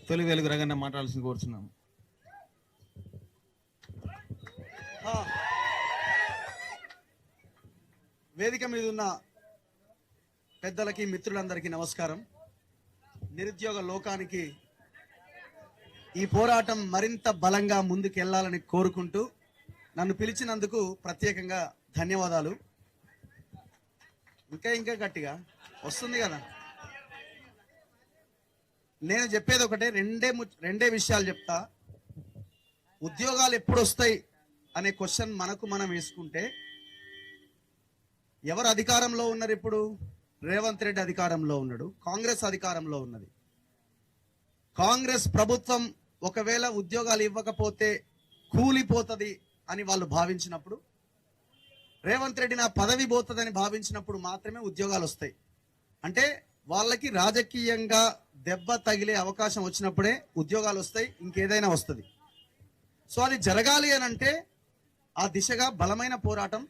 తొలి వెలుగు రంగన్న మాట్లాడాల్సింది కోరుచున్నాము. వేదిక మీద ఉన్న పెద్దలకి మిత్రులందరికీ నమస్కారం. నిరుద్యోగ లోకానికి ఈ పోరాటం మరింత బలంగా ముందుకెళ్లాలని కోరుకుంటూ నన్ను పిలిచినందుకు ప్రత్యేకంగా ధన్యవాదాలు. ఇంకా గట్టిగా వస్తుంది కదా. నేను చెప్పేది ఒకటే, రెండే విషయాలు చెప్తా. ఉద్యోగాలు ఎప్పుడు వస్తాయి అనే క్వశ్చన్ మనకు మనం వేసుకుంటే, ఎవరు అధికారంలో ఉన్నారు ఇప్పుడు? రేవంత్ రెడ్డి అధికారంలో ఉన్నాడు, కాంగ్రెస్ అధికారంలో ఉన్నది. కాంగ్రెస్ ప్రభుత్వం ఒకవేళ ఉద్యోగాలు ఇవ్వకపోతే కూలిపోతుంది అని వాళ్ళు భావించినప్పుడు, రేవంత్ రెడ్డి నా పదవి పోతుందని భావించినప్పుడు మాత్రమే ఉద్యోగాలు వస్తాయి. అంటే వాళ్ళకి రాజకీయంగా దెబ్బ తగిలే అవకాశం వచ్చినప్పుడే ఉద్యోగాలు వస్తాయి, ఇంకేదైనా వస్తుంది. సో అది జరగాలి అని అంటే ఆ దిశగా బలమైన పోరాటం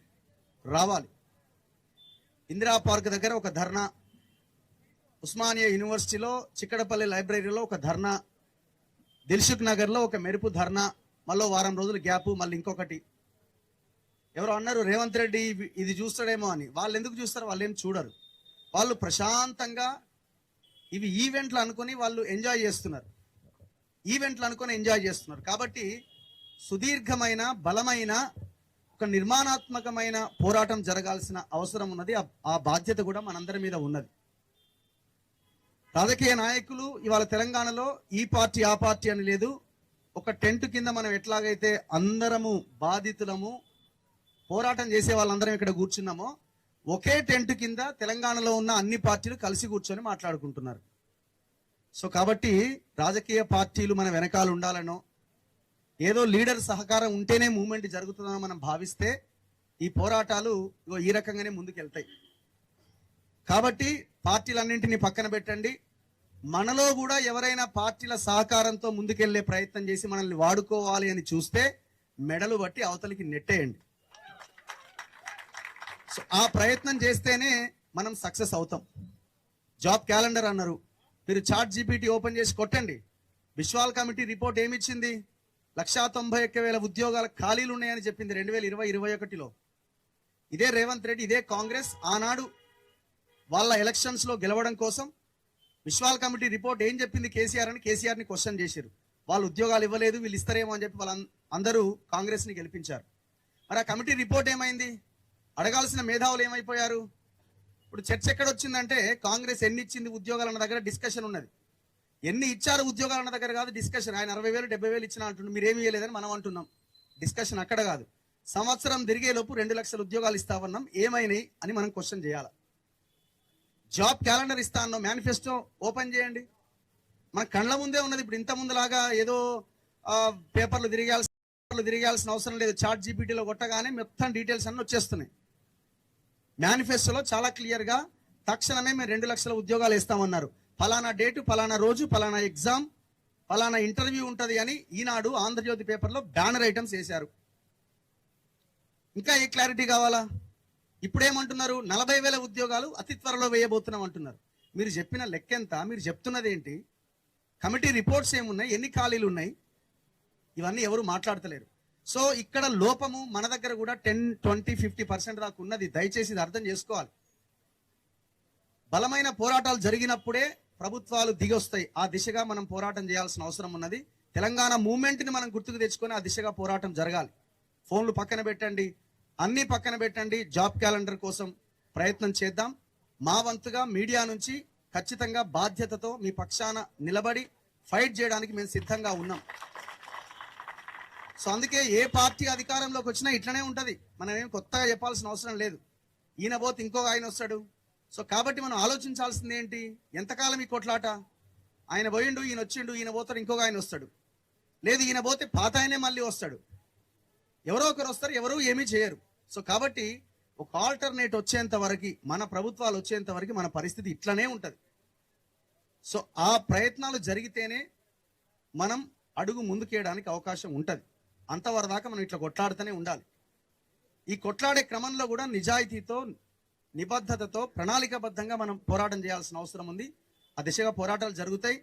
రావాలి. ఇందిరా పార్క్ దగ్గర ఒక ధర్నా, ఉస్మానియా యూనివర్సిటీలో చిక్కడపల్లి లైబ్రరీలో ఒక ధర్నా, దిల్సుఖ్ నగర్లో ఒక మెరుపు ధర్నా, మళ్ళీ వారం రోజులు గ్యాప్, మళ్ళీ ఇంకొకటి. ఎవరు అన్నారు రేవంత్ రెడ్డి ఇది చూస్తాడేమో అని. వాళ్ళు ఎందుకు చూస్తారు? వాళ్ళు ఏం చూడరు. వాళ్ళు ప్రశాంతంగా ఇవి ఈవెంట్లు అనుకుని వాళ్ళు ఎంజాయ్ చేస్తున్నారు. కాబట్టి సుదీర్ఘమైన బలమైన ఒక నిర్మాణాత్మకమైన పోరాటం జరగాల్సిన అవసరం ఉన్నది. ఆ బాధ్యత కూడా మనందరి మీద ఉన్నది. రాజకీయ నాయకులు ఇవాళ తెలంగాణలో ఈ పార్టీ ఆ పార్టీ అని లేదు. ఒక టెంట్ కింద మనం ఎట్లాగైతే అందరము బాధితులము, పోరాటం చేసే వాళ్ళందరం ఇక్కడ కూర్చున్నామో, ఒకే టెంట్ కింద తెలంగాణలో ఉన్న అన్ని పార్టీలు కలిసి కూర్చొని మాట్లాడుకుంటున్నారు. సో కాబట్టి రాజకీయ పార్టీలు మన వెనకాల ఉండాలనో, ఏదో లీడర్ సహకారం ఉంటేనే మూవ్మెంట్ జరుగుతుందనో మనం భావిస్తే ఈ పోరాటాలు ఈ రకంగానే ముందుకెళ్తాయి. కాబట్టి పార్టీలన్నింటినీ పక్కన పెట్టండి. మనలో కూడా ఎవరైనా పార్టీల సహకారంతో ముందుకెళ్లే ప్రయత్నం చేసి మనల్ని వాడుకోవాలి అని చూస్తే మెడలు బట్టి అవతలికి నెట్టేయండి. సో ఆ ప్రయత్నం చేస్తేనే మనం సక్సెస్ అవుతాం. జాబ్ క్యాలెండర్ అన్నారు, మీరు ChatGPT ఓపెన్ చేసి కొట్టండి. Vishwal committee report ఏమిచ్చింది? 191,000 ఉద్యోగాల ఖాళీలు ఉన్నాయని చెప్పింది 2020-21లో. ఇదే రేవంత్ రెడ్డి, ఇదే కాంగ్రెస్ ఆనాడు వాళ్ళ ఎలక్షన్స్ లో గెలవడం కోసం విశ్వాల్ కమిటీ రిపోర్ట్ ఏం చెప్పింది కేసీఆర్ అని కేసీఆర్ని క్వశ్చన్ చేశారు. వాళ్ళు ఉద్యోగాలు ఇవ్వలేదు, వీళ్ళు ఇస్తారేమో అని చెప్పి అందరూ కాంగ్రెస్ ని గెలిపించారు. మరి ఆ కమిటీ రిపోర్ట్ ఏమైంది? అడగాల్సిన మేధావులు ఏమైపోయారు? ఇప్పుడు చర్చ ఎక్కడ వచ్చిందంటే, కాంగ్రెస్ ఎన్ని ఇచ్చింది ఉద్యోగాలు అన్న దగ్గర డిస్కషన్ ఉన్నది. ఎన్ని ఇచ్చారు ఉద్యోగాలు అన్న దగ్గర కాదు డిస్కషన్. ఆయన 60,000 70,000 ఇచ్చినా అంటున్నాడు, మీరేమి ఇవ్వలేదని మనం అంటున్నాం. డిస్కషన్ అక్కడ కాదు. సంవత్సరం తిరిగేలోపు 2 లక్షల ఉద్యోగాలు ఇస్తామన్నాం, ఏమైనాయి అని మనం క్వశ్చన్ చేయాలి. జాబ్ క్యాలెండర్ ఇస్తా అన్నాం, మేనిఫెస్టో ఓపెన్ చేయండి. మన కళ్ళ ముందే ఉన్నది. ఇప్పుడు ఇంత ముందులాగా ఏదో పేపర్లు తిరిగాల్సిన అవసరం లేదు. ChatGPTలో కొట్టగానే మొత్తం డీటెయిల్స్ అన్నీ వచ్చేస్తున్నాయి. మేనిఫెస్టోలో చాలా క్లియర్ గా తక్షణమే మేము 2 లక్షల ఉద్యోగాలు ఇస్తామన్నారు. ఫలానా డేటు, ఫలానా రోజు, ఫలానా ఎగ్జామ్, ఫలానా ఇంటర్వ్యూ ఉంటది అని ఈనాడు, ఆంధ్రజ్యోతి పేపర్లో బ్యానర్ ఐటమ్స్ వేశారు. ఇంకా ఏ క్లారిటీ కావాలా? ఇప్పుడేమంటున్నారు? 40,000 ఉద్యోగాలు అతి త్వరలో వేయబోతున్నాం అంటున్నారు. మీరు చెప్పిన లెక్కెంత? మీరు చెప్తున్నది ఏంటి? కమిటీ రిపోర్ట్స్ ఏమున్నాయి? ఎన్ని ఖాళీలు ఉన్నాయి? ఇవన్నీ ఎవరు మాట్లాడతలేరు. సో ఇక్కడ లోపము మన దగ్గర కూడా 10, 20, 50% దాకా ఉన్నది. దయచేసి ఇది అర్థం చేసుకోవాలి. బలమైన పోరాటాలు జరిగినప్పుడే ప్రభుత్వాలు దిగొస్తాయి. ఆ దిశగా మనం పోరాటం చేయాల్సిన అవసరం ఉన్నది. తెలంగాణ మూవ్మెంట్ని మనం గుర్తుకు తెచ్చుకొని ఆ దిశగా పోరాటం జరగాలి. ఫోన్లు పక్కన పెట్టండి, అన్ని పక్కన పెట్టండి. జాబ్ క్యాలెండర్ కోసం ప్రయత్నం చేద్దాం. మా వంతుగా మీడియా నుంచి ఖచ్చితంగా బాధ్యతతో మీ పక్షాన నిలబడి ఫైట్ చేయడానికి మేము సిద్ధంగా ఉన్నాం. సో అందుకే ఏ పార్టీ అధికారంలోకి వచ్చినా ఇట్లనే ఉంటది. మనం ఏం కొత్తగా చెప్పాల్సిన అవసరం లేదు. ఈయన పోతే ఇంకొక ఆయన వస్తాడు. సో కాబట్టి మనం ఆలోచించాల్సింది ఏంటి? ఎంతకాలం ఈ కొట్లాట? ఆయన పోయిండు, ఈయన వచ్చిండు, ఈయన పోతాడు, ఇంకొక ఆయన వస్తాడు. లేదు, ఈయన పోతే పాత ఆయనే మళ్ళీ వస్తాడు. ఎవరో ఒకరు వస్తారు, ఎవరూ ఏమీ చేయరు. సో కాబట్టి ఒక ఆల్టర్నేట్ వచ్చేంత వరకు, మన ప్రభుత్వాలు వచ్చేంత వరకు మన పరిస్థితి ఇట్లనే ఉంటది. సో ఆ ప్రయత్నాలు జరిగితేనే మనం అడుగు ముందుకేయడానికి అవకాశం ఉంటది. అంతవరదాకా మనం ఇట్లా కొట్లాడుతూనే ఉండాలి. ఈ కొట్లాడే క్రమంలో కూడా నిజాయితీతో, నిబద్ధతతో, ప్రణాళికాబద్ధంగా మనం పోరాటం చేయాల్సిన అవసరం ఉంది. ఆ దిశగా పోరాటాలు జరుగుతాయి.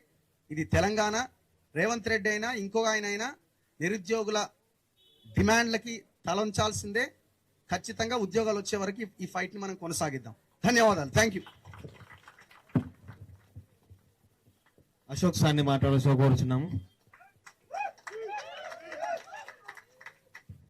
ఇది తెలంగాణ, రేవంత్ రెడ్డి అయినా ఇంకో ఆయన అయినా నిరుద్యోగుల డిమాండ్లకి తలంచాల్సిందే. ఖచ్చితంగా ఉద్యోగాలు వచ్చే వరకు ఈ ఫైట్ ని మనం కొనసాగిద్దాం. ధన్యవాదాలు. Thank you. అశోక్ సార్ని మాట్లాడాల్సి కోరుచున్నాము.